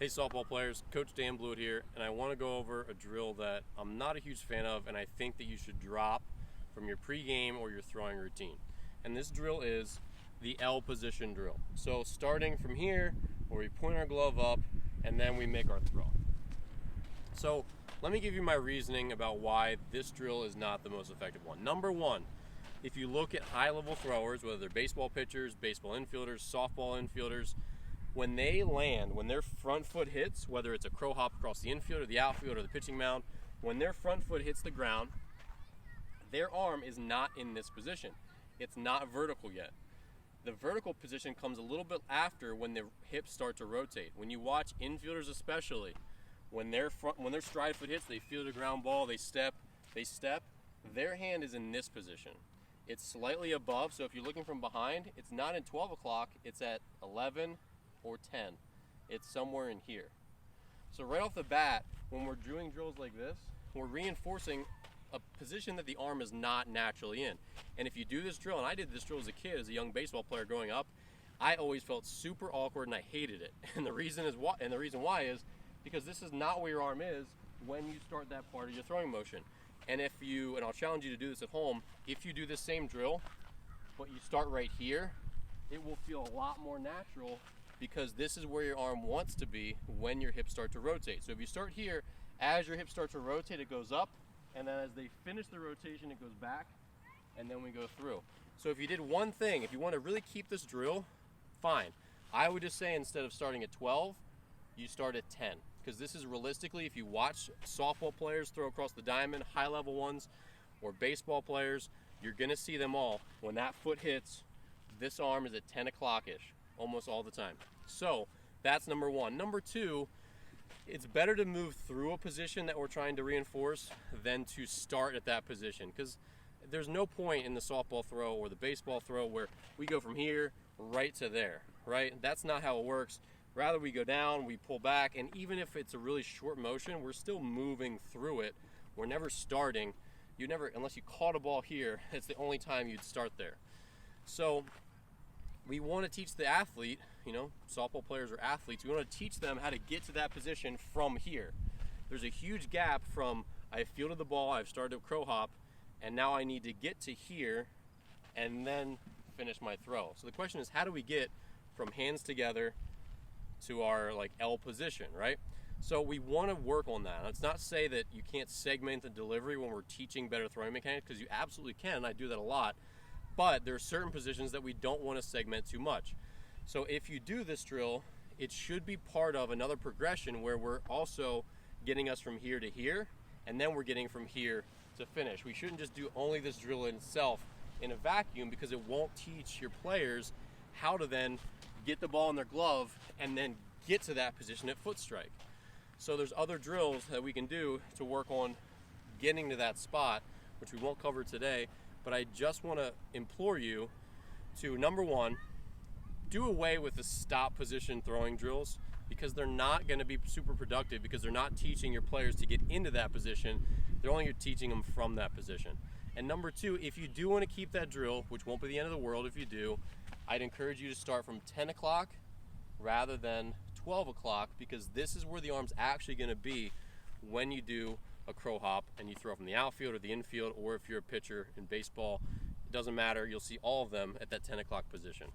Hey softball players, Coach Dan Blewett here, and I want to go over a drill that I'm not a huge fan of and I think that you should drop from your pregame or your throwing routine. And this drill is the L position drill. So starting from here, where we point our glove up and then we make our throw. So let me give you my reasoning about why this drill is not the most effective one. Number one, if you look at high-level throwers, whether they're baseball pitchers, baseball infielders, softball infielders, when they land, when their front foot hits, whether it's a crow hop across the infield or the outfield or the pitching mound, when their front foot hits the ground, their arm is not in this position. It's not vertical yet. The vertical position comes a little bit after when the hips start to rotate. When you watch infielders especially, when their stride foot hits, they field a ground ball, they step, their hand is in this position. It's slightly above, so if you're looking from behind, it's not in 12 o'clock, it's at 11 or 10. It's somewhere in here. So right off the bat, when we're doing drills like this, we're reinforcing a position that the arm is not naturally in. And if you do this drill, and I did this drill as a kid, as a young baseball player growing up, I always felt super awkward and I hated it. And the reason why is because this is not where your arm is when you start that part of your throwing motion. And and I'll challenge you to do this at home, if you do this same drill, but you start right here, it will feel a lot more natural because this is where your arm wants to be when your hips start to rotate. So if you start here, as your hips start to rotate, it goes up, and then as they finish the rotation, it goes back, and then we go through. So if you did one thing, if you want to really keep this drill, fine. I would just say instead of starting at 12, you start at 10. Because this is realistically, if you watch softball players throw across the diamond, high-level ones, or baseball players, you're going to see them all. When that foot hits, this arm is at 10 o'clock-ish, almost all the time. So that's number one. Number two, it's better to move through a position that we're trying to reinforce than to start at that position. Because there's no point in the softball throw or the baseball throw where we go from here right to there, right? That's not how it works. Rather, we go down, we pull back, and even if it's a really short motion, we're still moving through it. We're never starting. Unless you caught a ball here, it's the only time you'd start there. So we want to teach the athlete, softball players are athletes, we want to teach them how to get to that position from here. There's a huge gap from I fielded the ball, I've started a crow hop, and now I need to get to here and then finish my throw. So the question is, how do we get from hands together to our L position, right? So we want to work on that. Let's not say that you can't segment the delivery when we're teaching better throwing mechanics, because you absolutely can, and I do that a lot. But there are certain positions that we don't want to segment too much. So if you do this drill, it should be part of another progression where we're also getting us from here to here, and then we're getting from here to finish. We shouldn't just do only this drill in itself in a vacuum, because it won't teach your players how to then get the ball in their glove and then get to that position at foot strike. So there's other drills that we can do to work on getting to that spot, which we won't cover today, but I just want to implore you to, number one, do away with the stop position throwing drills, because they're not going to be super productive, because they're not teaching your players to get into that position. They're only teaching them from that position. And number two, if you do want to keep that drill, which won't be the end of the world if you do, I'd encourage you to start from 10 o'clock rather than 12 o'clock, because this is where the arm's actually going to be when you do a crow hop and you throw from the outfield or the infield, or if you're a pitcher in baseball, it doesn't matter. You'll see all of them at that 10 o'clock position.